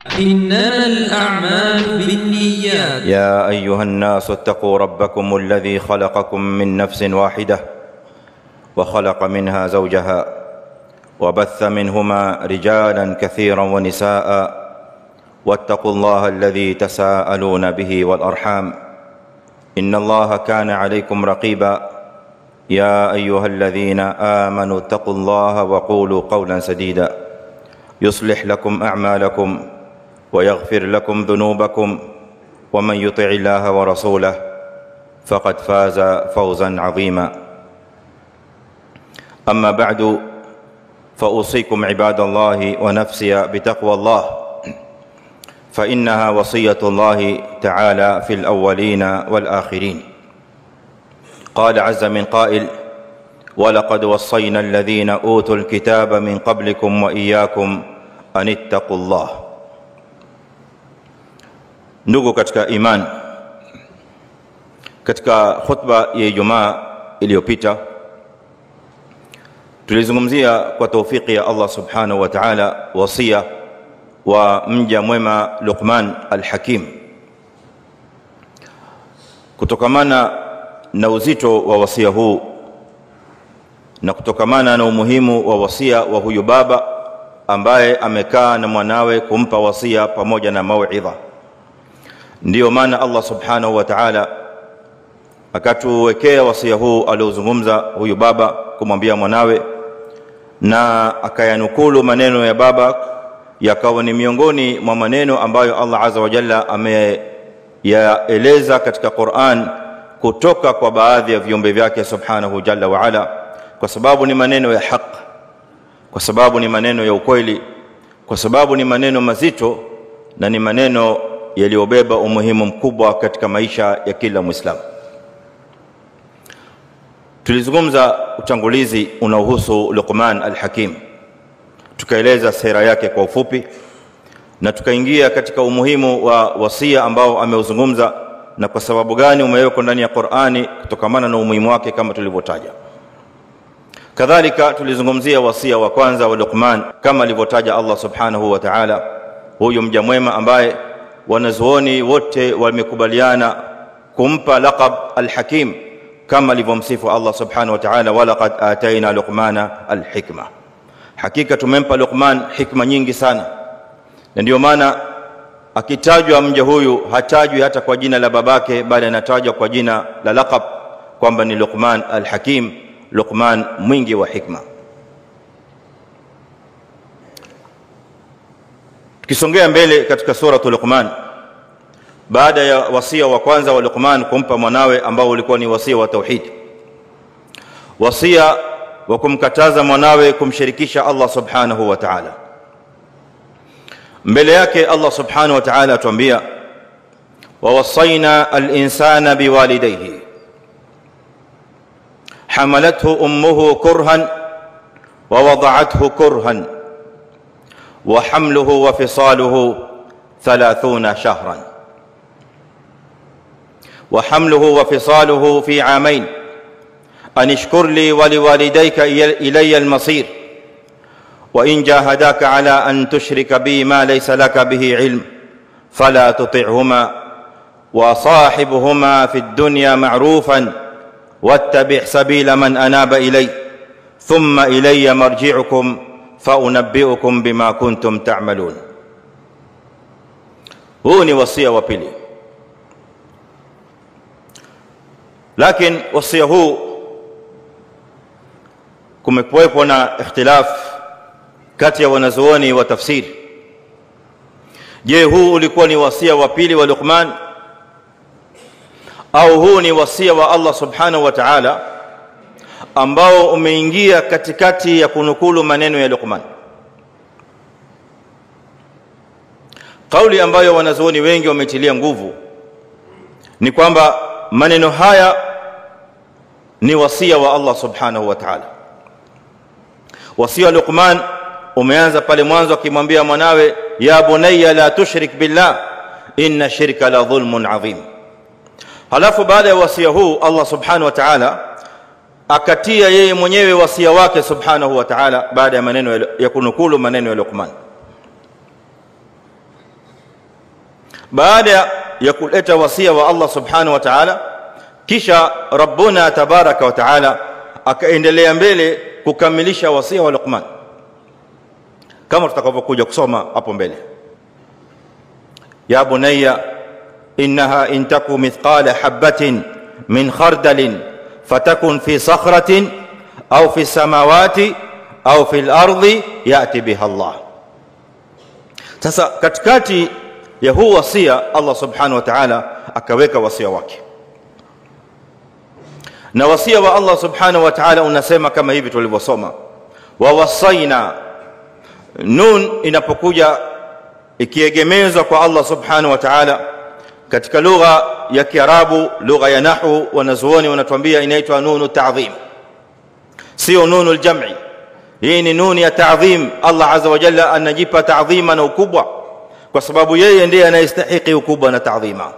إنما الأعمال بالنيات. يا أيها الناس اتقوا ربكم الذي خلقكم من نفس واحدة وخلق منها زوجها وبث منهما رجالا كثيرا ونساء واتقوا الله الذي تساءلون به والأرحام إن الله كان عليكم رقيبا. يا أيها الذين آمنوا اتقوا الله وقولوا قولا سديدا يصلح لكم أعمالكم ويغفر لكم ذنوبكم ومن يطع الله ورسوله فقد فاز فوزا عظيما. أما بعد فأوصيكم عباد الله ونفسي بتقوى الله فإنها وصية الله تعالى في الأولين والآخرين. قال عز من قائل: ولقد وصينا الذين أوتوا الكتاب من قبلكم وإياكم أن اتقوا الله. Ndugu katika iman, katika khutba ya Ijumaa iliyopita tulizungumzia kwa taufiki ya Allah subhanahu wa ta'ala wasia wa mja mwema Luqman al-Hakim. Kutokamana na uzito wa wasia huu na kutokamana na umuhimu wa wasia wa huyu baba ambaye amekaa na mwanawe kumpa wasia pamoja na mauidha, ndiyo maana Allah subhanahu wa ta'ala akatuwekea wasia huu aliozungumza huyu baba kumwambia mwanawe, na akayanukulu maneno ya baba yakawa ni miongoni mwa maneno ambayo Allah azza wa jalla ameyaeleza katika Qur'an kutoka kwa baadhi ya viumbe vyake subhanahu jalla wa ala, kwa sababu ni maneno ya haki, kwa sababu ni maneno ya ukweli, kwa sababu ni maneno mazito na ni maneno yaliyobeba umuhimu mkubwa katika maisha ya kila Muislamu. Tulizungumza utangulizi unaohusu Luqman al-Hakim, tukaeleza sera yake kwa ufupi na tukaingia katika umuhimu wa wasia ambao ameuzungumza na kwa sababu gani umewekwa ndani ya Qur'ani kutokamana na umuhimu wake kama tulivyotaja. Kadhalika tulizungumzia wasia wa kwanza wa Luqman kama alivyotaja Allah subhanahu wa ta'ala, huyu mja mwema ambaye wanazuoni wote wamekubaliana kumpa laqab al-Hakim kama alivyomsifu Allah subhanahu wa ta'ala, walaqad ataina Luqmana al-hikma. Hakika tumempa Luqman hikma nyingi sana, na ndio maana akitajwa mja huyu hatajwi hata kwa jina la babake, bali anatajwa kwa jina la laqab kwamba ni Luqman al-Hakim, Luqman mwingi wa hikma. Tukisongea mbele katika suratul Luqman, baada ya wasia wa kwanza wa Luqman kumpa mwanawe ambao ulikuwa ni wasia wa tauhid, wasia wa kumkataza mwanawe kumshirikisha Allah subhanahu wa ta'ala, mbele yake Allah subhanahu wa ta'ala atuambia: wa wasaina al-insana biwalidayhi hamalathu ummuhu kurhan wa wada'athu kurhan wa hamluhu wa fisaluhu 30 shahran wa hamluhu wa fisaluhu fi 'amayn an ishkur li wa liwalidayka ilayya al-masir wa in jahadaka ala an tushrika bi ma laysa laka bihi 'ilm fala tuti'huma wa sahibuhuma fi ad-dunya ma'rufan wattabi' sabila man anaba ilayya thumma ilayya marji'ukum faunabbi'ukum bima kuntum ta'malun. Huu ni wasia wa pili, lakini wasia huu kumekuwepo na ikhtilaf kati ya wanazuoni wa tafsiri. Je, huu ulikuwa ni wasia wa pili wa Luqman au huu ni wasia wa Allah subhanahu wa ta'ala ambao umeingia katikati ya kunukulu maneno ya Luqman? Kauli ambayo wanazuoni wengi wametilia nguvu ni kwamba maneno haya ni wasia wa Allah subhanahu wa ta'ala. Wasia Luqman umeanza pale mwanzo akimwambia mwanawe, ya bunayya la tushrik billah inna shirka la dhulmun adhim. Halafu baada ya wasia huu Allah subhanahu wa ta'ala akatia yeye mwenyewe wasia wake subhanahu wa ta'ala baada ya maneno ya kunukulu maneno ya Luqman. baada ya kuleta wasia wa Allah subhanahu wa ta'ala, kisha Rabbuna tabaraka wa ta'ala akaendelea mbele kukamilisha wasia wa Luqman kama tutakavyokuja kusoma hapo mbele. Ya bunayya innaha in taku mithqala habatin min khardalin fatakun fi sakhratin au fi samawati au fi al-ardi ya'ti biha Allah. Sasa katikati ya huu wasia Allah subhanahu wa ta'ala akaweka wasia wake, na wasia wa Allah subhanahu wa ta'ala unasema kama hivi tulivyosoma, wa wasaina. Nun inapokuja ikiegemezwa kwa Allah subhanahu wa ta'ala katika lugha ya Kiarabu, lugha ya nahwu, wanazuoni wanatuambia inaitwa nunu ta'dhim, sio nunu al-jam'i. Hii ni nuni ya ta'dhim. Allah azza wa jalla anajipa ta'dhima na ukubwa kwa sababu yeye ndiye anayestahili ukubwa na ta'dhima.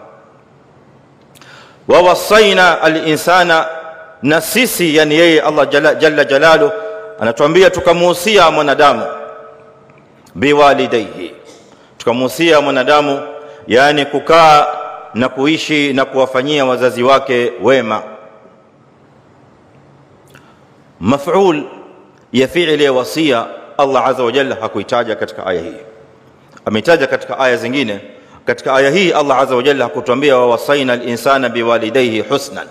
Wa wasaina al-insana, na sisi, yani yeye Allah jalla jalalu anatuambia tukamuhusia mwanadamu, biwalidayhi, tukamuhusia mwanadamu yani kukaa na kuishi na kuwafanyia wazazi wake wema. Maf'ul ya fi'li ya wasia Allah azza wa jalla hakuitaja katika aya hii, ametaja katika aya zingine. Katika aya hii Allah azza wa jalla hakutuambia wa wasaina al-insana biwalidayhi husnan,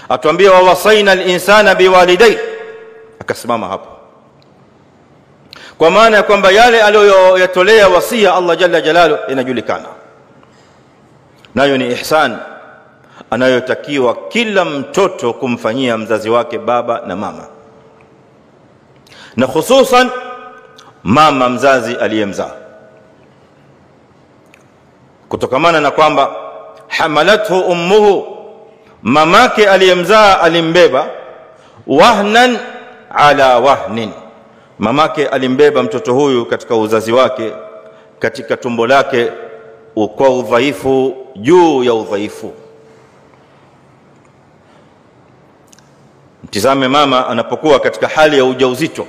atuambia wa wasaina al-insana biwalidayhi, akasimama hapo, kwa maana ya kwamba yale aliyoyatolea wasia Allah jalla jalalu inajulikana, nayo ni ihsan anayotakiwa kila mtoto kumfanyia mzazi wake, baba na mama, na hususan mama mzazi aliyemzaa, kutokamana na kwamba hamalathu ummuhu, mamake aliyemzaa alimbeba, wahnan ala wahnin, mamake alimbeba mtoto huyu katika uzazi wake, katika tumbo lake, kwa udhaifu juu ya udhaifu. Mtizame mama anapokuwa katika hali ya ujauzito,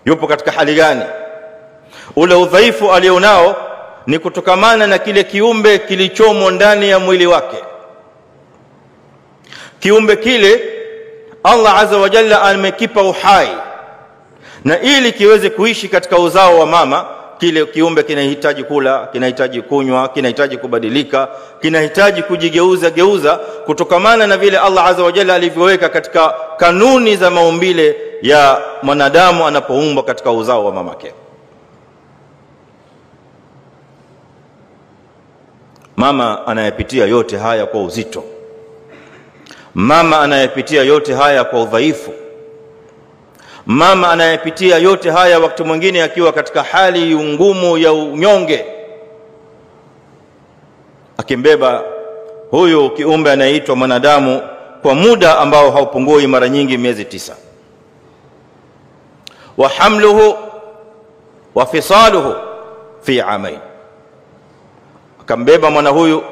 yupo katika hali gani? Ule udhaifu alionao ni kutokamana na kile kiumbe kilichomo ndani ya mwili wake. Kiumbe kile Allah azza wa jalla amekipa uhai, na ili kiweze kuishi katika uzao wa mama, kile kiumbe kinahitaji kula, kinahitaji kunywa, kinahitaji kubadilika, kinahitaji kujigeuza kutokamana na vile Allah azza wa jalla alivyoweka katika kanuni za maumbile ya mwanadamu anapoumbwa katika uzao wa mamake. Mama anayepitia yote haya kwa uzito, mama anayepitia yote haya kwa udhaifu, mama anayepitia yote haya wakati mwingine akiwa katika hali ngumu ya unyonge, akimbeba huyu kiumbe anaitwa mwanadamu kwa muda ambao haupungui mara nyingi miezi 9, wa hamluhu wa fisaluhu fi amain, akambeba mwana huyu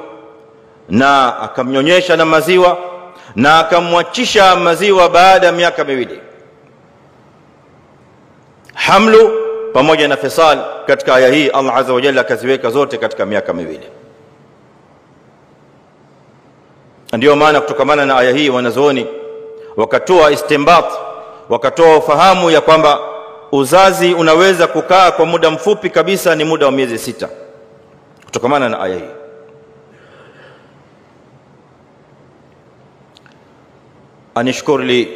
na akamnyonyesha na maziwa na akamwachisha maziwa baada ya miaka 2. Hamlu pamoja na fisal katika aya hii Allah azza wa jalla akaziweka zote katika miaka 2. Ndio maana kutokamana na aya hii wanazuoni wakatoa istinbat, wakatoa ufahamu ya kwamba uzazi unaweza kukaa kwa muda mfupi kabisa, ni muda wa miezi 6, kutokamana na aya hii. Anishkur li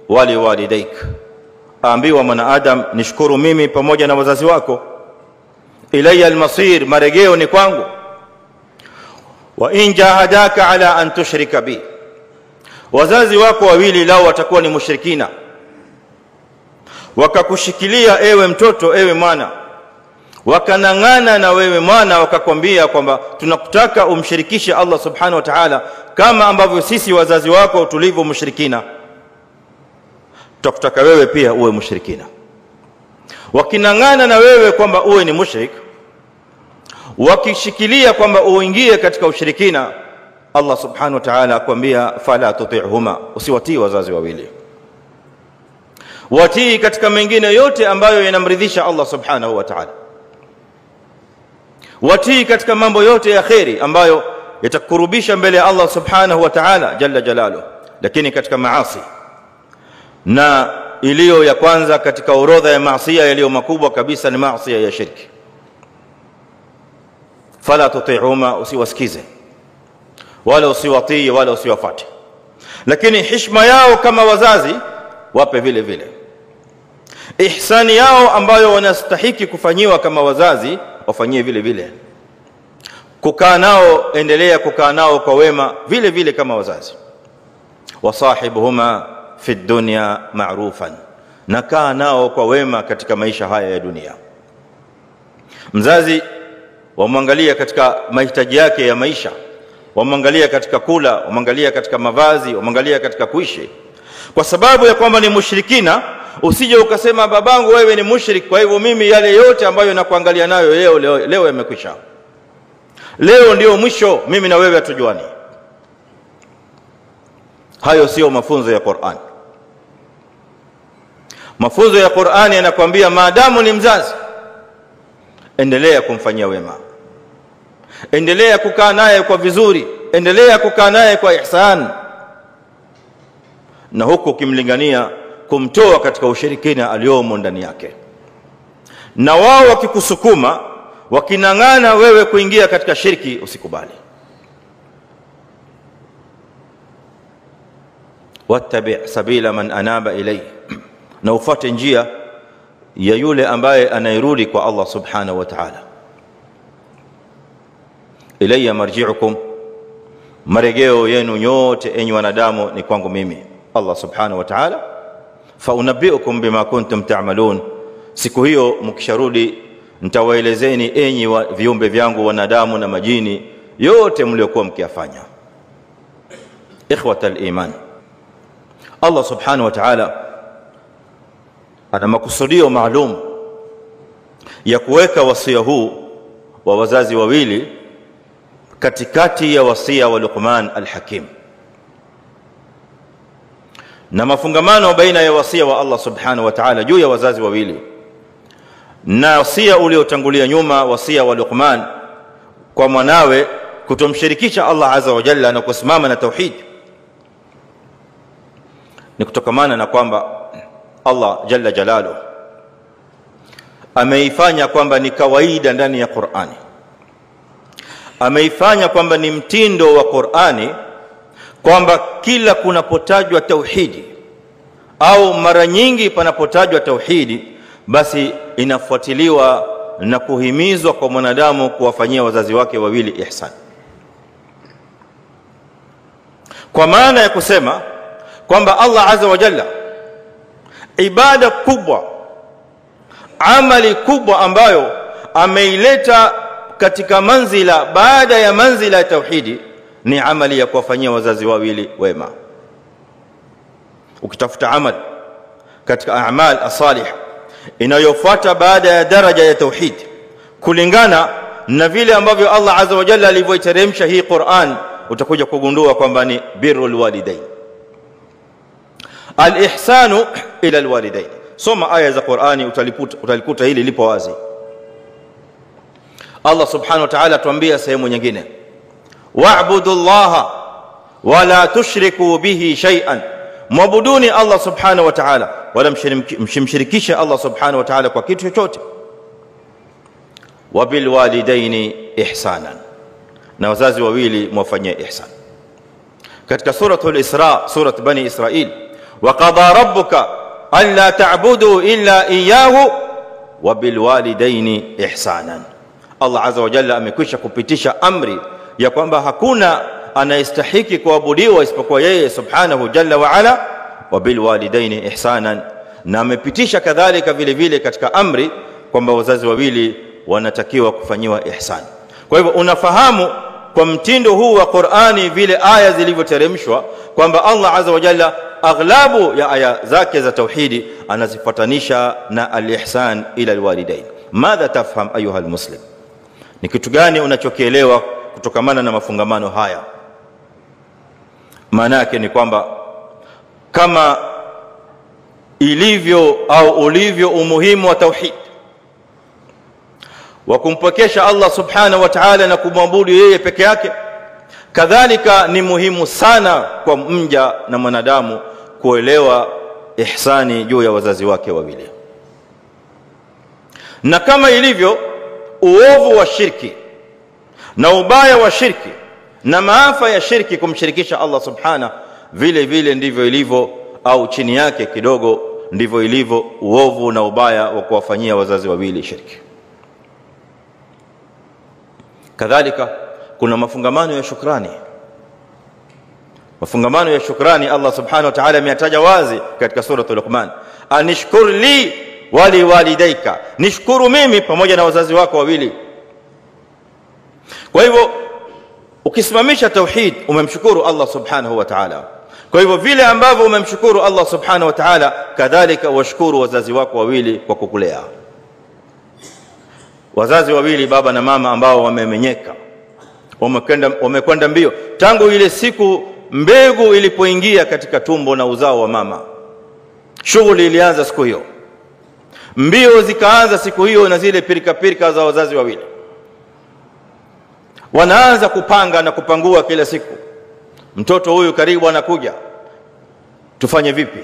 wali walidaik, aambiwa mwanadamu nishukuru mimi pamoja na wazazi wako. Ilayya almasir, marejeo ni kwangu. Wa in jahadaka ala an tushrika bi, wazazi wako wawili lao watakuwa ni mushrikina, wakakushikilia ewe mtoto, ewe mwana, wakanang'ana na wewe mwana, wakakwambia kwamba tunakutaka umshirikishe Allah subhanahu wa ta'ala kama ambavyo sisi wazazi wako tulivyo mushrikina, tutakutaka wewe pia uwe mushrikina. Wakinang'ana na wewe kwamba uwe ni mushrik, wakishikilia kwamba uingie katika ushirikina, Allah subhanahu wa ta'ala akwambia fala tuti'huma, usiwatii wazazi wawili, watii katika mengine yote ambayo yanamridhisha Allah subhanahu wa ta'ala. watii katika mambo yote ya khairi ambayo yatakurubisha mbele ya Allah subhanahu wa ta'ala jalla jalaluhu. Lakini katika maasi, na iliyo ya kwanza katika orodha ya maasi yaliyo makubwa kabisa ni maasi ya shirki. Fala tuti'uma, usiwasikize wala usiwatii wala usiwafuate, lakini heshima yao kama wazazi wape vile vile. Ihsani yao ambayo wanastahiki kufanyiwa kama wazazi wafanyie vile vile. Kukaa nao, endelea kukaa nao kwa wema vile vile kama wazazi. Wasahibuhuma fi dunya ma'rufan, na kaa nao kwa wema katika maisha haya ya dunia. Mzazi wamwangalia katika mahitaji yake ya maisha, wamwangalia katika kula, wamwangalia katika mavazi, wamwangalia katika kuishi. Kwa sababu ya kwamba ni mushrikina, usije ukasema babangu wewe ni mushrik, kwa hivyo mimi yale yote ambayo nakuangalia nayo leo yamekwisha, leo ndio mwisho, mimi na wewe hatujuani. Hayo sio mafunzo ya Qur'an. Mafunzo ya Qur'ani yanakuambia maadamu ni mzazi, endelea kumfanyia wema, endelea kukaa naye kwa vizuri, endelea kukaa naye kwa ihsan, na huku kimlingania kumtoa katika ushirikina aliyomo ndani yake. Na wao wakikusukuma, wakinang'ana wewe kuingia katika shirki, usikubali. Wattabi' sabila man anaba ilayhi, na ufuate njia ya yule ambaye anayerudi kwa Allah subhanahu wa ta'ala. Ilayya marji'ukum, marejeo yenu nyote enyi wanadamu ni kwangu mimi Allah subhanahu wa ta'ala. Fa unabbiukum bima kuntum ta'malun, siku hiyo mkisharudi nitawaelezeni enyi viumbe vyangu wanadamu na majini yote mliokuwa mkiyafanya. Ikhwatal iman, Allah subhanahu wa ta'ala ana makusudio maalum ya kuweka wasia huu wa wazazi wawili katikati ya wasia wa Luqman al-Hakim, na mafungamano baina ya wasia wa Allah subhanahu wa ta'ala juu ya wazazi wawili na wasia uliotangulia nyuma, wasia wa Luqman kwa mwanawe kutomshirikisha Allah azza wa jalla na kusimama na tauhid, ni kutokamana na kwamba Allah jalla jalaluhu ameifanya kwamba ni kawaida ndani ya Qur'ani, ameifanya kwamba ni mtindo wa Qur'ani kwamba kila kunapotajwa tauhidi au mara nyingi panapotajwa tauhidi, basi inafuatiliwa na kuhimizwa kwa mwanadamu kuwafanyia wazazi wake wawili ihsan. Kwa maana ya kusema kwamba Allah azza wa jalla ibada kubwa, amali kubwa ambayo ameileta katika manzila baada ya manzila ya tauhidi ni amali ya kuwafanyia wazazi wawili wema. Ukitafuta amal katika a'mal as-salih inayofuata baada ya daraja ya tauhid, kulingana na vile ambavyo Allah azza wa jalla alivyoiteremsha hii Qur'an, utakuja kugundua kwamba ni birrul walidain, al-ihsanu ila al-walidain. Soma aya za Qur'ani utalikuta hili lipo wazi. Allah subhanahu wa ta'ala tuambia sehemu nyingine, wa'budu Allaha wa la tushriku bihi shay'an, mwabuduni Allah subhanahu wa ta'ala wala mshimshirikishe Allah subhanahu wa ta'ala kwa kitu chochote. Wa bil walidaini ihsanan, na wazazi wawili mwafanyie ihsan. Katika suratul Isra, surat Bani Israil, wa qada rabbuka alla ta'budu illa iyyahu wa bil walidaini ihsanan. Allah azza wa jalla amekwisha kupitisha amri ya kwamba hakuna anayestahiki kuabudiwa isipokuwa yeye subhanahu jalla wa ala, wa bil walidaini ihsanan, na amepitisha kadhalika vile vile katika amri kwamba wazazi wawili wanatakiwa kufanyiwa ihsan. Kwa hivyo unafahamu kwa mtindo huu wa Qur'ani vile aya zilivyoteremshwa kwamba Allah azza wa jalla aghlabu ya aya zake za tauhidi anazifuatanisha na al-ihsan ila al-walidain. Madha tafham ayuha al-muslim, ni kitu gani unachokielewa kutokamana na mafungamano haya? Maana yake ni kwamba kama ilivyo au ulivyo umuhimu wa tauhid, wa kumpokesha Allah subhanahu wa ta'ala na kumwabudu yeye peke yake. Kadhalika ni muhimu sana kwa mja na mwanadamu kuelewa ihsani juu ya wazazi wake wawili. Na kama ilivyo uovu wa shirki na ubaya wa shirki na maafa ya shirki kumshirikisha Allah subhanahu, vile vile ndivyo ilivyo, au chini yake kidogo ndivyo ilivyo uovu na ubaya wa kuwafanyia wazazi wawili shirki. Kadhalika kuna mafungamano ya shukrani. Mafungamano ya shukrani Allah subhanahu wa ta'ala ameyataja wazi katika sura Luqman, anishkur li wa liwalidayka, nishukuru mimi pamoja na wazazi wako wawili. Kwa hivyo ukisimamisha tauhid umemshukuru Allah subhanahu wa ta'ala. Kwa hivyo vile ambavyo umemshukuru Allah subhanahu wa ta'ala, kadhalika washukuru wazazi wako wawili kwa kukulea. Wazazi wawili, baba na mama, ambao wamemenyeka, wamekwenda mbio tangu ile siku mbegu ilipoingia katika tumbo na uzao wa mama. Shughuli ilianza siku hiyo, mbio zikaanza siku hiyo, na zile pirika za wazazi wawili wanaanza kupanga na kupangua kila siku. Mtoto huyu karibu anakuja, tufanye vipi?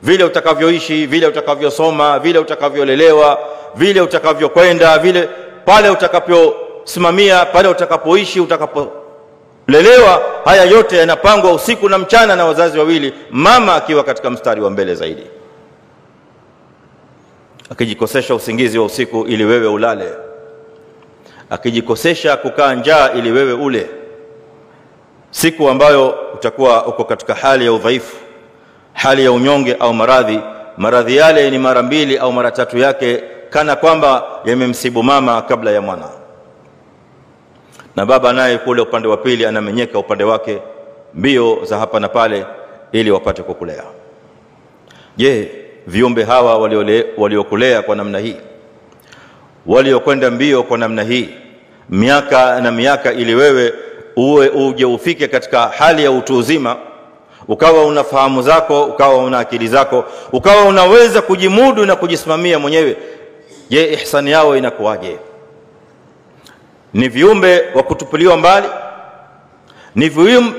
Vile utakavyoishi, vile utakavyosoma, vile utakavyolelewa, vile utakavyokwenda, vile pale utakaposimamia, pale utakapoishi, utakapolelewa, haya yote yanapangwa usiku na mchana na wazazi wawili, mama akiwa katika mstari wa mbele zaidi, akijikosesha usingizi wa usiku ili wewe ulale, akijikosesha kukaa njaa ili wewe ule. Siku ambayo utakuwa uko katika hali ya udhaifu, hali ya unyonge au maradhi yale ni mara mbili au mara tatu yake, kana kwamba yamemsibu mama kabla ya mwana. Na baba naye kule upande wa pili anamenyeka upande wake, mbio za hapa na pale ili wapate kukulea. Je, viumbe hawa waliokulea kwa namna hii, waliokwenda mbio kwa namna hii miaka na miaka, ili wewe uje ufike katika hali ya utu uzima, ukawa una fahamu zako, ukawa una akili zako, ukawa unaweza kujimudu na kujisimamia mwenyewe, je, ihsani yao inakuwaje? Ni viumbe wa kutupiliwa mbali?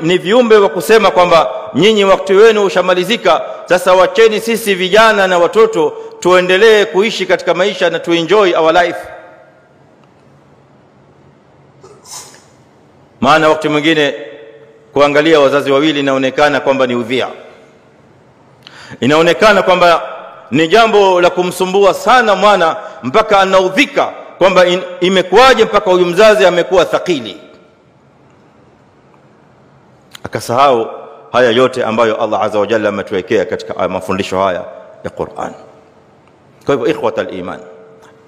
Ni viumbe wa kusema kwamba nyinyi wakati wenu ushamalizika, sasa wacheni sisi vijana na watoto tuendelee kuishi katika maisha na tuenjoy our life? Maana wakati mwingine kuangalia wazazi wawili inaonekana kwamba ni udhia, inaonekana kwamba ni jambo la kumsumbua sana mwana, mpaka anaudhika kwamba imekuwaje mpaka huyu mzazi amekuwa thakili, akasahau haya yote ambayo Allah azza wa jalla ametuwekea katika mafundisho haya ya Qur'an. Kwa hivyo ikhwatal iman,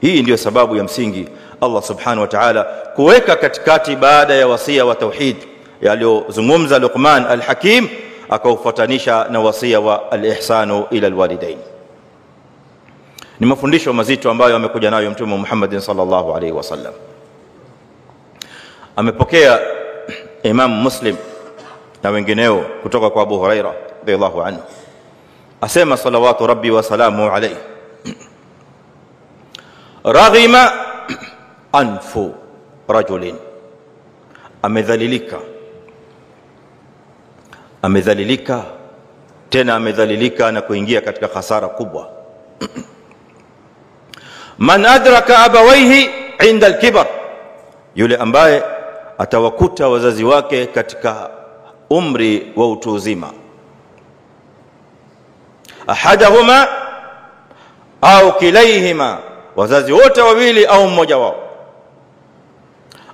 hii ndio sababu ya msingi Allah subhanahu wa ta'ala kuweka katikati, baada ya wasia wa tauhid yaliyozungumza Luqman al-Hakim, akaufuatanisha na wasia wa al-ihsanu ila al-walidain. Ni mafundisho mazito ambayo amekuja nayo Mtume Muhammad sallallahu alaihi wasallam. Amepokea Imam Muslim na wengineo kutoka kwa Abu Huraira radhiyallahu anhu, asema salawatu rabbi wa salamu alayhi, raghima anfu rajulin, amedhalilika tena amedhalilika na kuingia katika hasara kubwa. Man adraka abawaihi inda al-kibar, yule ambaye atawakuta wazazi wake katika umri wa utu uzima, ahadahuma au kilaihima, wazazi wote wawili au mmoja wao.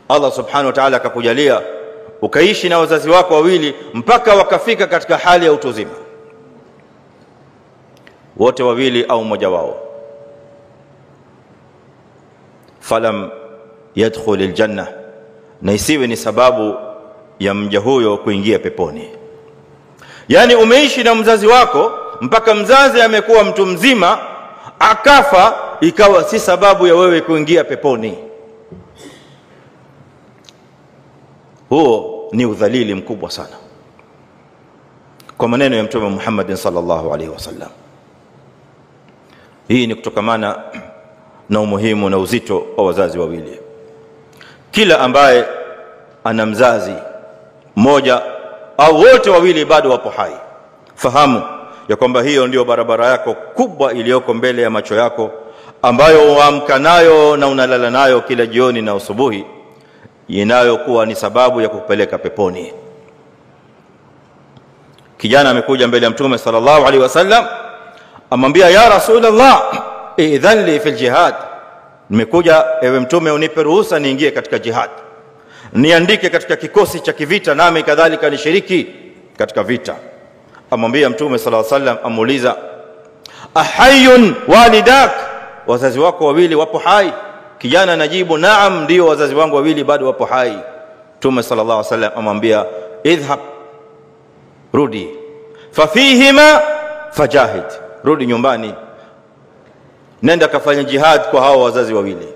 Allah subhanahu wa ta'ala akakujalia ukaishi na wazazi wako wawili mpaka wakafika katika hali ya utu uzima, wote wawili au mmoja wao. Falam yadkhul aljanna, na isiwe ni sababu ya mja huyo kuingia peponi. Yani umeishi na mzazi wako mpaka mzazi amekuwa mtu mzima akafa, ikawa si sababu ya wewe kuingia peponi. Huo ni udhalili mkubwa sana, kwa maneno ya Mtume Muhammad sallallahu alaihi wasallam. Hii ni kutokamana na umuhimu na uzito wa wazazi wawili. Kila ambaye ana mzazi mmoja au wote wawili bado wapo hai, fahamu ya kwamba hiyo ndio barabara yako kubwa iliyoko mbele ya macho yako, ambayo uamka nayo na unalala nayo kila jioni na asubuhi, inayokuwa ni sababu ya kukupeleka peponi. Kijana amekuja mbele ya Mtume sallallahu alaihi wasallam, amwambia ya Rasulullah, idhan li fil jihad, nimekuja ewe Mtume unipe ruhusa niingie katika jihad, niandike katika kikosi cha kivita nami kadhalika nishiriki katika vita. Amwambia Mtume sallallahu alaihi wasallam, amuuliza ahayun walidak, wazazi wako wawili wapo hai? Kijana anajibu naam, ndio wazazi wangu wawili bado wapo hai. Mtume sallallahu alaihi wasallam amwambia idhhab, rudi, fafihima fajahid, rudi nyumbani, nenda kafanya jihad kwa hao wazazi wawili.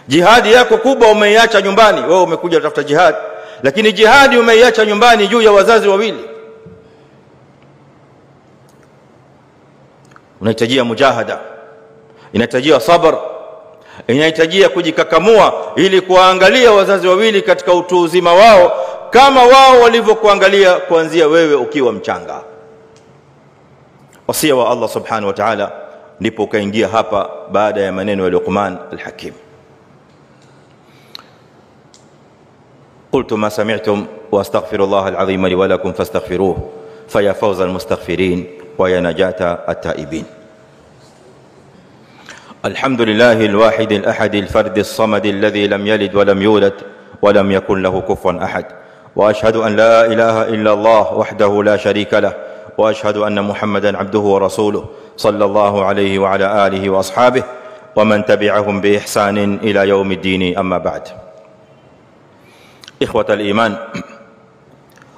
Jihadi yako kubwa umeiacha nyumbani, wewe umekuja kutafuta jihad, lakini jihadi umeiacha nyumbani juu ya wazazi wawili. Unahitajia mujahada, inahitajia sabr, inahitajia kujikakamua ili kuangalia wazazi wawili katika utu uzima wao kama wao walivyokuangalia kuanzia wewe ukiwa mchanga. Wasia wa Allah subhanahu wa ta'ala ndipo ukaingia hapa baada ya maneno ya Luqman al-Hakim. قلت ما سمعتم واستغفر الله العظيم لي ولكم فاستغفروه فيا فوز المستغفرين ويا نجاة التائبين. الحمد لله الواحد الأحد الفرد الصمد الذي لم يلد ولم يولد ولم يكن له كفوا أحد، وأشهد أن لا إله إلا الله وحده لا شريك له، وأشهد أن محمدا عبده ورسوله صلى الله عليه وعلى آله وأصحابه ومن تبعهم بإحسان إلى يوم الدين. أما بعد، إخوة الإيمان،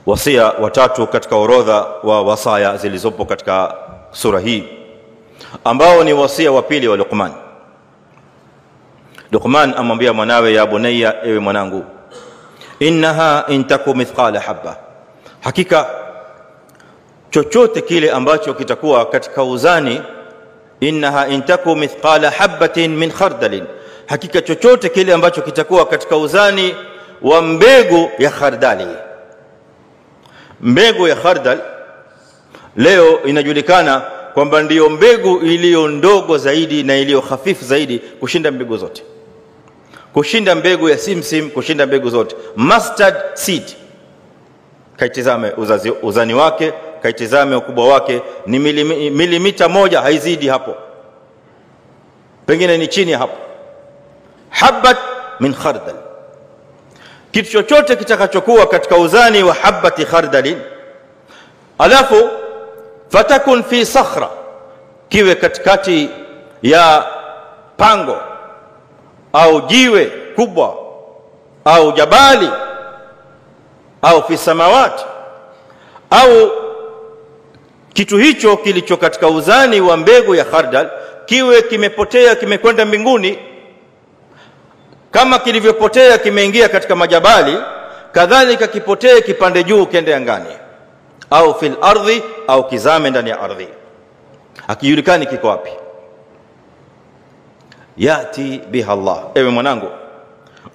wasia watatu katika orodha wa wasaya zilizopo katika sura hii, ambao ni wasia wa pili wa Luqman. Luqman amwambia mwanawe, ya bunayya, ewe mwanangu, innaha intaku mithqala habba, hakika chochote kile ambacho kitakuwa katika uzani, innaha intaku mithqala habatin min khardalin, hakika chochote kile ambacho kitakuwa katika uzani wa mbegu ya khardali. Mbegu ya khardal leo inajulikana kwamba ndiyo mbegu iliyo ndogo zaidi na iliyo hafifu zaidi kushinda mbegu zote, kushinda mbegu ya simsim, kushinda mbegu zote. Mustard seed, kaitizame uzani wake, kaitizame ukubwa wake, ni milimita moja, haizidi hapo, pengine ni chini hapo. Habat min khardal, kitu chochote kitakachokuwa katika uzani wa habati khardalin, alafu fatakun fi sakhra, kiwe katikati ya pango au jiwe kubwa au jabali, au fi samawati, au kitu hicho kilicho katika uzani wa mbegu ya khardal kiwe kimepotea, kimekwenda mbinguni, kama kilivyopotea kimeingia katika majabali, kadhalika kipotee kipande juu kende angani, au fil ardhi, au kizame ndani ya ardhi, hakijulikani kiko wapi. Yati biha Allah, ewe mwanangu,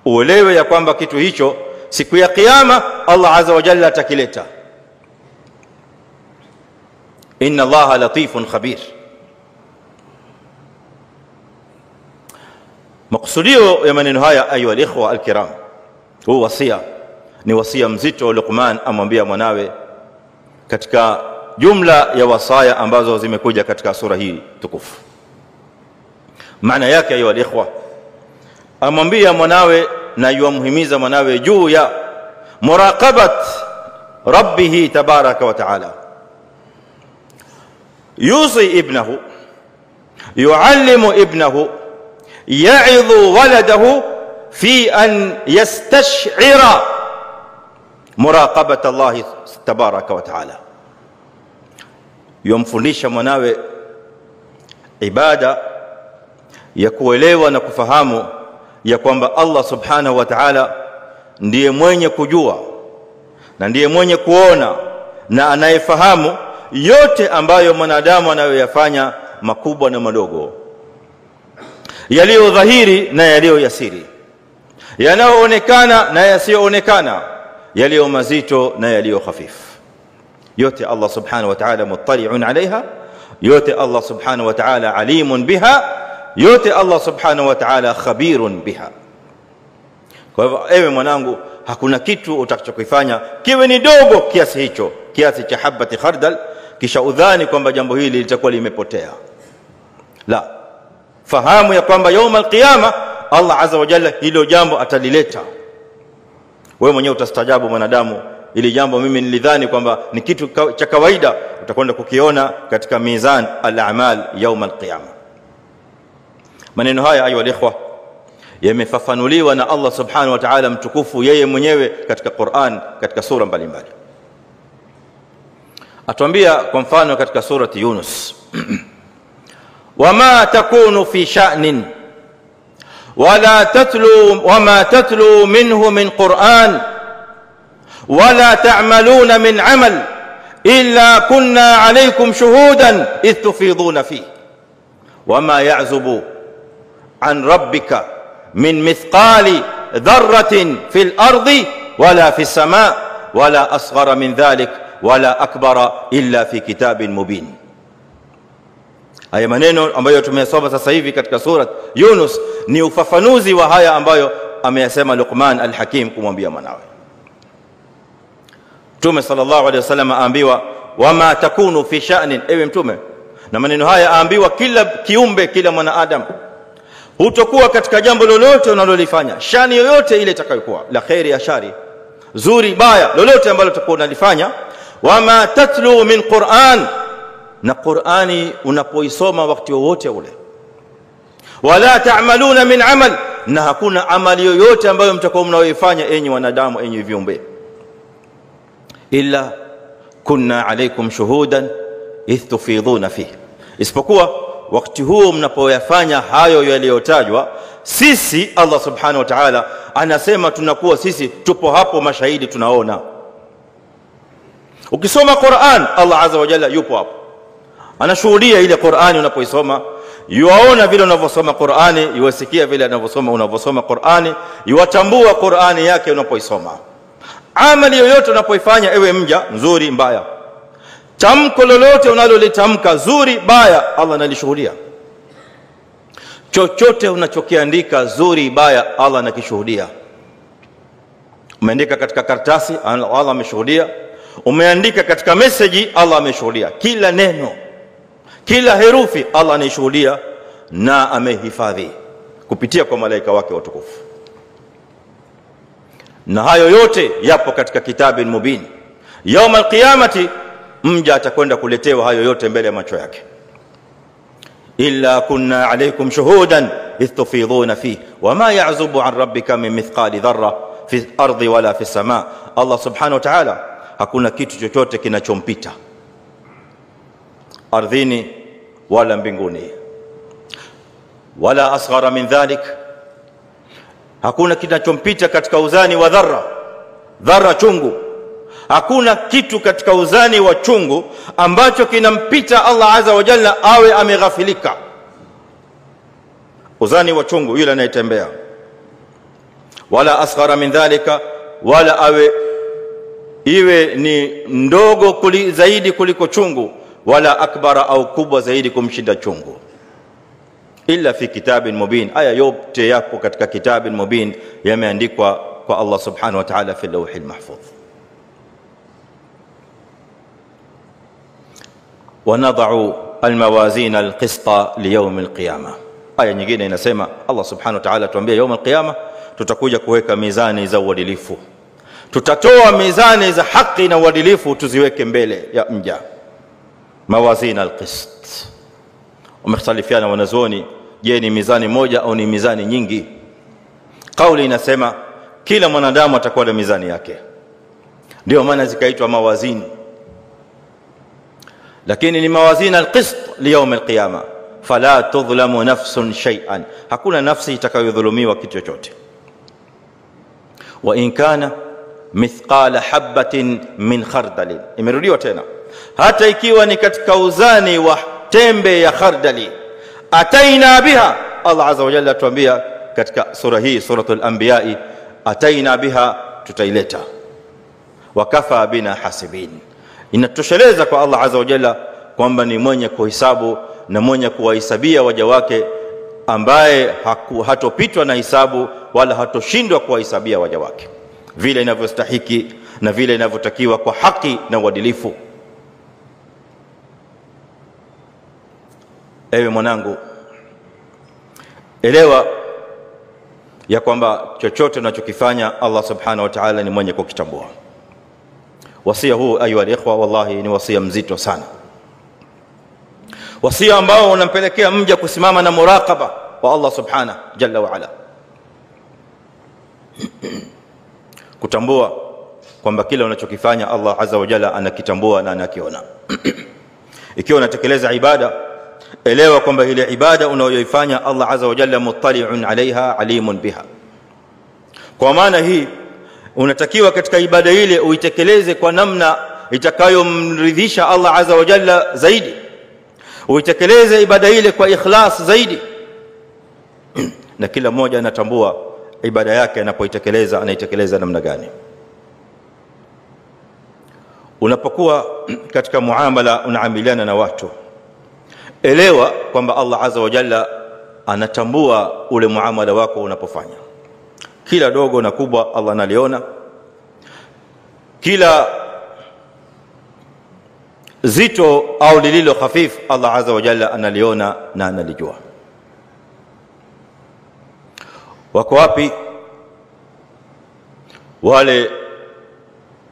uelewe ya kwamba kitu hicho siku ya kiyama Allah azza wa jalla atakileta. Inna Allaha latifun khabir. Makusudio ya maneno haya, ayuha alikhwa alkiram, huu wasia ni wasia mzito Luqman amwambia mwanawe katika jumla ya wasaya ambazo zimekuja katika sura hii tukufu. Maana yake, ayuha alikhwa, amwambia mwanawe na yuamhimiza mwanawe juu ya muraqabat rabbih tabaraka wa taala. yusi ibnahu, yuallimu ibnahu, ya'idhu waladahu fi an yastash'ira muraqabat Allah tabaraka wa taala. Yumfundisha mwanawe ibada ya kuelewa na kufahamu ya kwamba Allah subhanahu wa ta'ala ndiye mwenye kujua na ndiye mwenye kuona na anayefahamu yote ambayo mwanadamu anayoyafanya, makubwa na madogo. yaliyo dhahiri na yaliyo yasiri, yanayoonekana na yasiyoonekana, yaliyo mazito na yaliyo hafifu. yote Allah subhanahu wa ta'ala muttali'un 'alayha, yote Allah subhanahu wa ta'ala alimun biha, yote Allah subhanahu wa ta'ala khabirun biha. Kwa hivyo ewe mwanangu, hakuna kitu utakachokifanya kiwe ni dogo kiasi hicho, kiasi cha habati khardal, kisha udhani kwamba jambo hili litakuwa limepotea. La, fahamu ya kwamba يوم القيامه Allah azza wa jalla hilo jambo atalileta. Wewe mwenyewe utastajabu, mwanadamu, ili jambo mimi nilidhani kwamba ni kitu cha kawaida, utakwenda kukiona katika mizan al-a'mal يوم القيامه. Maneno haya ayu alikhwa yamefafanuliwa na Allah subhanahu wa ta'ala mtukufu yeye mwenyewe katika Qur'an, katika sura mbalimbali. Atuambia kwa mfano katika surati Yunus wama takunu fi sha'nin wama tatlu minhu min Qur'an wala ta'maluna min 'amal illa kunna 'alaykum shuhudan idh tufiduna fihi wama ya'zubu an rabbika min mithqali dharratin fil ardi wala fis samaa wala asghara min dhalik wala akbara illa fi kitabin mubin. Haya maneno ambayo tumeyasoma sasa hivi katika sura Yunus ni ufafanuzi wa haya ambayo ameyasema Luqman al-Hakim kumwambia mwanawe. Mtume sallallahu alaihi wasallam aambiwa wama takunu fi sha'nin, ewe mtume, na maneno haya aambiwa kila kiumbe, kila mwanadamu, hutokuwa katika jambo lolote unalolifanya, shani yoyote ile itakayokuwa, la khairi ya shari, zuri baya, lolote ambalo utakuwa unalifanya, wama tatlu min Qur'an, na Qur'ani unapoisoma wakati wote ule, wala ta'maluna min amal, na hakuna amali yoyote ambayo mtakuwa mnaoifanya enyi wanadamu, enyi viumbe, illa kunna alaykum shuhudan idh tufiduna fihi, isipokuwa wakati huo mnapoyafanya hayo yaliyotajwa, sisi Allah subhanahu wa ta'ala anasema tunakuwa sisi tupo hapo mashahidi, tunaona. Ukisoma Qur'an, Allah azza wa jalla yupo hapo, anashuhudia ile Qur'ani unapoisoma, yuaona vile unavyosoma Qur'ani, yuasikia vile unavyosoma Qur'ani, yuatambua Qur'ani yake unapoisoma. Amali yoyote unapoifanya, ewe mja, nzuri mbaya, tamko lolote unalolitamka, zuri baya, Allah analishuhudia. Chochote unachokiandika, zuri baya, Allah anakishuhudia. Umeandika katika karatasi, Allah ameshuhudia. Umeandika katika message, Allah ameshuhudia. Kila neno, kila herufi Allah anaishuhudia na amehifadhi kupitia kwa malaika wake watukufu. Na hayo yote yapo katika kitabin mubin. Yaum al-qiyamati mja atakwenda kuletewa hayo yote mbele ya macho yake. Illa kunna alaykum shuhudan idh tufiduna fihi wama ya'zubu an rabbika min mithqali dharra fi ardi wala fi samaa. Allah subhanahu wa ta'ala hakuna kitu chochote kinachompita ardhini wala mbinguni, wala asghara min dhalik, hakuna kinachompita katika uzani wa dharra chungu. Hakuna kitu katika uzani wa chungu ambacho kinampita Allah azza wa jalla awe ameghafilika. Uzani wa chungu yule anayetembea, wala asghara min dhalika, wala awe iwe ni ndogo zaidi kuliko chungu, wala akbara au kubwa zaidi kumshinda chungu, illa fi kitabin mubin. Aya yote yapo katika kitabin mubin, yameandikwa kwa Allah subhanahu wa ta'ala fi lawhil mahfuz. ونضع الموازين القسط ليوم القيامه. aya nyingine inasema Allah subhanahu wa ta'ala tuambia يوم القيامه tutakuja kuweka mizani za uadilifu, tutatoa mizani za haki na uadilifu tuziweke mbele ya mja. Mawazin alqist, umekhtalifiana wanazuoni, je ni mizani moja au ni mizani nyingi? Kauli inasema kila mwanadamu atakuwa na mizani yake, ndio maana zikaitwa mawazin, lakini ni mawazin alqist liyawm alqiyama, fala tudhlamu nafsun shay'an, hakuna nafsi itakayodhulumiwa kitu chochote. Wa in kana mithqala habatin min khardal, imerudiwa tena, hata ikiwa ni katika uzani wa tembe ya khardali, ataina biha, Allah azza wa jalla tuambia katika sura hii, suratul anbiya, ataina biha, tutaileta, wakafa bina hasibin. Inatosheleza kwa Allah azza wa jalla kwamba ni mwenye kuhesabu na mwenye kuwahesabia waja wake, ambaye hatopitwa na hisabu wala hatoshindwa kuwahesabia waja wake vile inavyostahiki na vile inavyotakiwa kwa haki na uadilifu. Ewe mwanangu, elewa ya kwamba chochote unachokifanya Allah subhanahu wa ta'ala ni mwenye kukitambua. Wasia huu ayuha ikhwa, wallahi ni wasia mzito sana, wasia ambao unampelekea mja kusimama na muraqaba wa Allah subhanahu jalla wa ala, kutambua kwamba kila unachokifanya Allah azza wa jalla anakitambua na anakiona. Ikiwa unatekeleza ibada, elewa kwamba ile ibada unayoifanya Allah azza wa jalla muttali'un 'alayha, alimun biha. Kwa maana hii unatakiwa katika ibada ile uitekeleze kwa namna itakayomridhisha Allah azza wa jalla zaidi, uitekeleze ibada ile kwa ikhlas zaidi. Na kila mmoja anatambua ibada yake anapoitekeleza anaitekeleza namna gani. Unapokuwa katika muamala unaamiliana na watu, elewa kwamba Allah azza wa jalla anatambua ule muamala wako unapofanya. Kila dogo na kubwa Allah analiona, kila zito au lililo khafif Allah azza wa jalla analiona na analijua. Wako wapi wale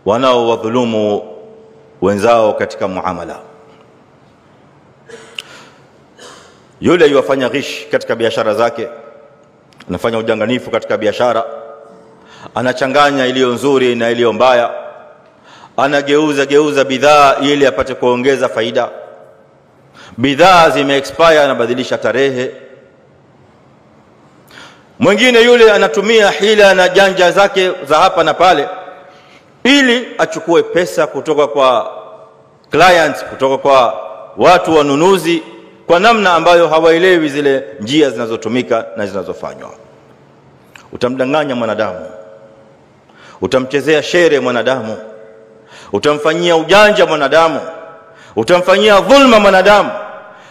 wanaowadhulumu wenzao katika muamala? Yule yuwafanya ghish katika biashara zake, anafanya udanganifu katika biashara, anachanganya iliyo nzuri na iliyo mbaya, anageuza bidhaa ili apate kuongeza faida. Bidhaa zimeexpire, anabadilisha tarehe. Mwingine yule anatumia hila na janja zake za hapa na pale ili achukue pesa kutoka kwa clients, kutoka kwa watu wanunuzi, kwa namna ambayo hawaelewi zile njia zinazotumika na zinazofanywa. Utamdanganya mwanadamu, utamchezea shere mwanadamu, utamfanyia ujanja mwanadamu, utamfanyia dhulma mwanadamu,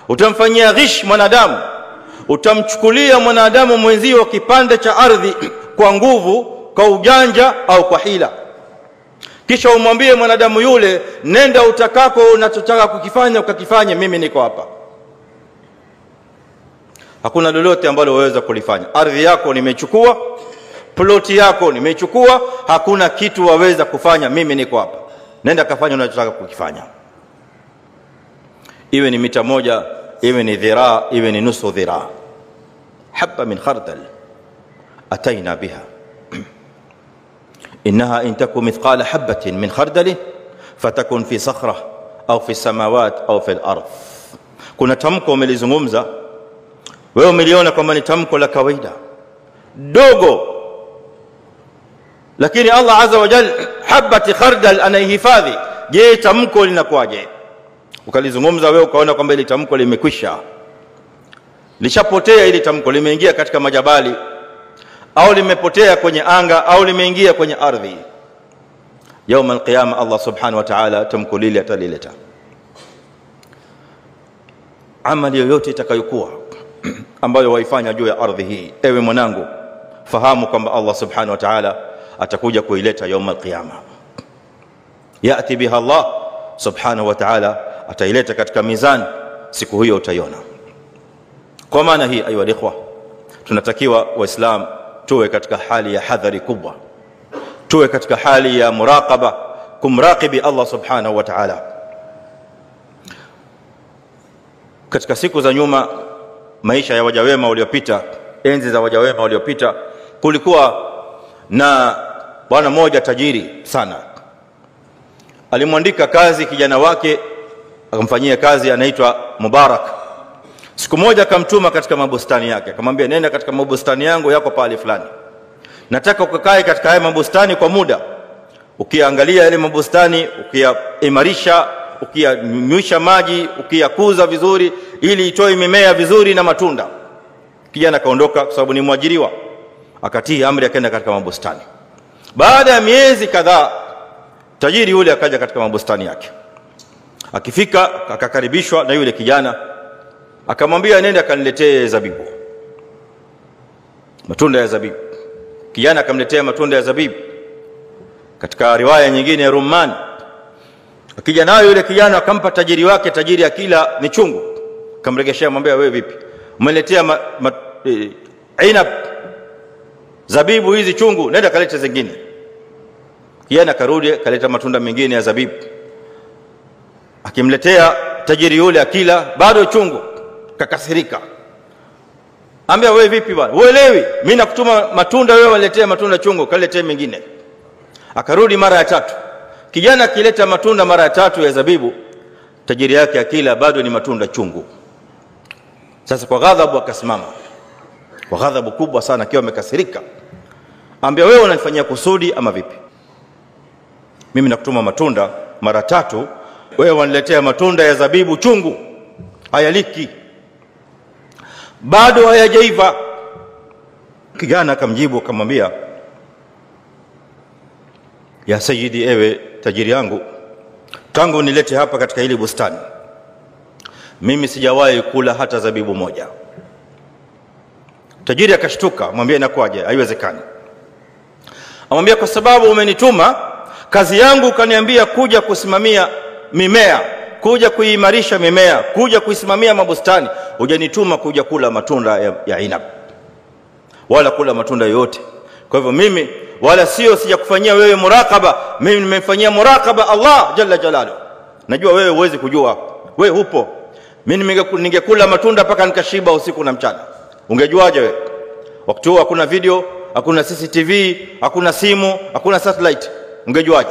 utamfanyia ghish mwanadamu, utamchukulia mwanadamu mwenzio kipande cha ardhi kwa nguvu, kwa ujanja au kwa hila, kisha umwambie mwanadamu yule, nenda utakako, unachotaka kukifanya ukakifanye, mimi niko hapa. Hakuna lolote ambalo waweza kulifanya. Ardhi yako nimechukua, ploti yako nimechukua, hakuna kitu waweza kufanya, mimi niko hapa, nenda kafanya unachotaka kukifanya. Iwe ni mita moja, iwe ni dhiraa, iwe ni nusu dhiraa. Habba min khardal ataina biha, innaha in taku mithqala habatin min khardali fatakun fi sakhra au fi samawat au fi al-ardh. Kuna tamko umelizungumza wewe, umeliona kwamba ni tamko la kawaida dogo, lakini Allah azza wa jalla habati khardal anaihifadhi. Je, tamko linakuaje? Ukalizungumza wewe ukaona kwamba ile tamko limekwisha, lishapotea, ile tamko limeingia katika majabali, au limepotea kwenye anga, au limeingia kwenye ardhi. Yaum al-qiyama Allah subhanahu wa ta'ala tamko lile atalileta. Amali yoyote itakayokuwa ambayo waifanya juu ya ardhi hii, ewe mwanangu, fahamu kwamba Allah subhanahu wa ta'ala atakuja kuileta yaum al-qiyama. Yati biha Allah subhanahu wa ta'ala, ataileta katika mizani, siku hiyo utaiona. Kwa maana hii ayuha ikhwa, tunatakiwa waislamu tuwe katika hali ya hadhari kubwa, tuwe katika hali ya muraqaba, kumraqibi Allah subhanahu wa ta'ala. Katika siku za nyuma, maisha ya waja wema waliopita, enzi za waja wema waliopita, kulikuwa na bwana mmoja tajiri sana. Alimwandika kazi kijana wake, akamfanyia kazi, anaitwa Mubarak. Siku moja akamtuma katika mabustani yake, akamwambia, nenda katika mabustani yangu yako pale fulani, nataka ukakae katika haya mabustani kwa muda, ukiangalia yale mabustani, ukiimarisha, ukiyanywisha maji, ukiyakuza vizuri ili itoe mimea vizuri na matunda. Kijana akaondoka kwa sababu ni mwajiriwa, akatii amri akaenda katika mabustani. Baada ya miezi kadhaa tajiri yule akaja katika mabustani yake. Akifika akakaribishwa na yule kijana, akamwambia nenda kaniletee zabibu, matunda ya zabibu. Kijana akamletea matunda ya zabibu, katika riwaya nyingine ya rumman. Akija nayo yule kijana akampa tajiri wake, tajiri akila ni chungu, akamregeshea, mwambia wewe vipi, umeniletea inab zabibu hizi chungu, nenda kaleta zingine. Kijana karudi kaleta matunda mengine ya zabibu, akimletea tajiri yule akila bado chungu, kakasirika. Ambia wewe vipi bwana, uelewi mimi nakutuma matunda, wewe waletea matunda chungu, kaletee mengine. Akarudi mara ya tatu. Kijana akileta matunda mara ya tatu ya zabibu, tajiri yake akila bado ni matunda chungu. Sasa kwa ghadhabu akasimama, kwa ghadhabu kubwa sana, akiwa amekasirika. Ambia wewe unanifanyia kusudi ama vipi? Mimi nakutuma matunda mara tatu, wewe waniletea matunda ya zabibu chungu, hayaliki, bado hayajaiva. Kijana akamjibu akamwambia, ya sayyidi, ewe tajiri yangu, tangu nilete hapa katika hili bustani mimi sijawahi kula hata zabibu moja. Tajiri akashtuka, mwambie inakuaje, haiwezekani. Amwambia kwa sababu umenituma, kazi yangu kaniambia kuja kusimamia mimea, kuja kuimarisha mimea, kuja kuisimamia mabustani. Hujanituma kuja kula matunda ya inab wala kula matunda yote. Kwa hivyo mimi wala sio sijakufanyia wewe muraqaba, mimi nimefanyia muraqaba Allah jalla jalalu. Najua wewe huwezi kujua, wewe hupo. Mimi ningekula matunda mpaka nikashiba usiku na mchana. Ungejuaje wewe? Wakati huo hakuna video, hakuna CCTV, hakuna simu, hakuna satellite. Ungejuaje?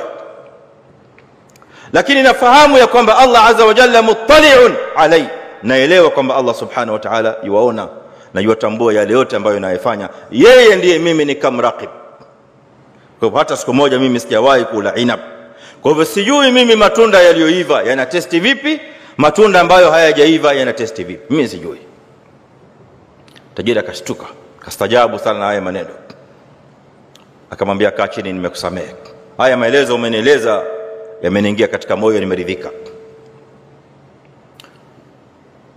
Lakini nafahamu ya kwamba Allah azza wa jalla muttali'un alai. Naelewa kwamba Allah subhanahu wa ta'ala yuwaona na yuwatambua yale yote ambayo ninayofanya. Yeye ndiye mimi ni kamraqib. Kwa hivyo hata siku moja mimi sijawahi kula inab. Kwa hivyo sijui mimi matunda yaliyoiva yana testi vipi, matunda ambayo hayajaiva yana testi vipi, mimi sijui. Tajiri akashtuka, kastajabu sana na haya maneno. Akamwambia kaa chini, nimekusamehe. Haya maelezo umenieleza yameniingia katika moyo, nimeridhika.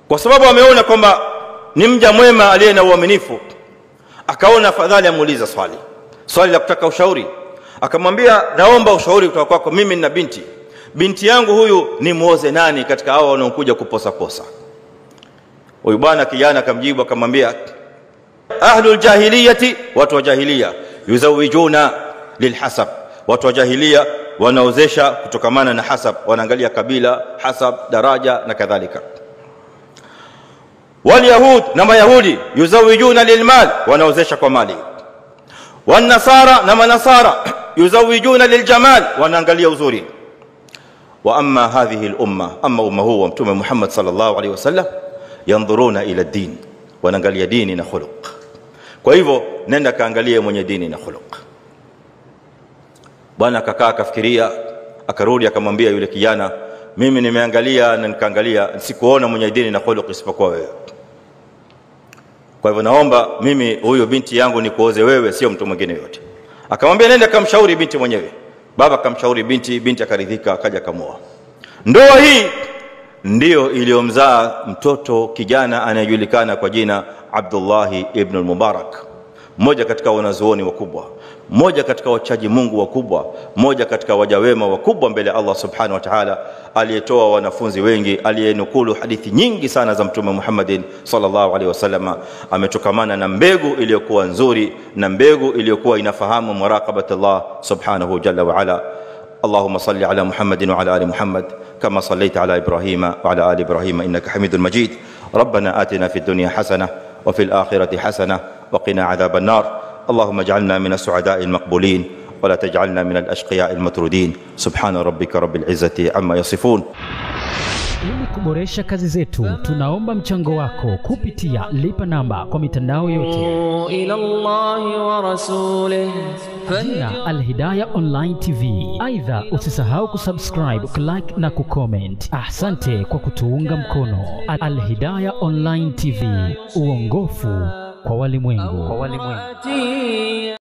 Kwa sababu ameona kwamba ni mja mwema aliye na uaminifu, akaona afadhali amuuliza swali la kutaka ushauri. Akamwambia naomba ushauri kutoka kwako, mimi nina binti yangu huyu ni muoze nani katika hao wanaokuja kuposa posa? Huyu bwana kijana akamjibu akamwambia, ahlul jahiliyati, watu wa jahiliya, yuzawijuna lilhasab, watu wa jahiliya wanaozesha kutokamana na hasab, wanaangalia kabila, hasab, daraja na kadhalika. Wal yahud, na mayahudi, yuzawijuna lilmal, wanaozesha kwa mali. Wan nasara, na manasara, yuzawijuna liljamal, wanaangalia uzuri. Wa amma hadhihi al-umma, amma umma huwa mtume Muhammad sallallahu alaihi wasallam, yanzuruna ila din, wanaangalia dini na khuluq. Kwa hivyo nenda kaangalie mwenye dini na khuluq. Bwana akakaa akafikiria, akarudi akamwambia yule kijana, mimi nimeangalia na nikaangalia, sikuona mwenye dini na khuluq isipokuwa wewe. Kwa hivyo naomba mimi huyo binti yangu nikuoze wewe, sio mtu mwingine yote. Akamwambia nenda kamshauri binti mwenyewe. Baba kamshauri binti akaridhika, akaja kamoa. Ndoa hii ndio iliyomzaa mtoto kijana anayejulikana kwa jina Abdullah ibn al-Mubarak, mmoja katika wanazuoni wakubwa, mmoja katika wachaji Mungu wakubwa, mmoja katika waja wema wakubwa mbele Allah subhanahu wa ta'ala, aliyetoa wanafunzi wengi, aliyenukulu hadithi nyingi sana za mtume Muhammadin sallallahu alaihi wasallam. Ametokamana na mbegu iliyokuwa nzuri na mbegu iliyokuwa inafahamu muraqabat Allah subhanahu jalla wa ala. اللهم صل على محمد وعلى آل محمد كما صليت على إبراهيم وعلى آل إبراهيم إنك حميد مجيد. ربنا آتنا في الدنيا حسنة وفي الآخرة حسنة وقنا عذاب النار. اللهم اجعلنا من السعداء المقبولين ولا تجعلنا من الأشقياء المطرودين. سبحان ربك رب العزة عما يصفون. Ili kuboresha kazi zetu, tunaomba mchango wako kupitia lipa namba kwa mitandao yote. ila Allahi wa rasulih, Jina Al-Hidayah Online TV. Aidha usisahau kusubscribe, kulike na kucomment. Asante kwa kutuunga mkono. Al-Hidayah Online TV, uongofu kwa walimwengu. أوقاتي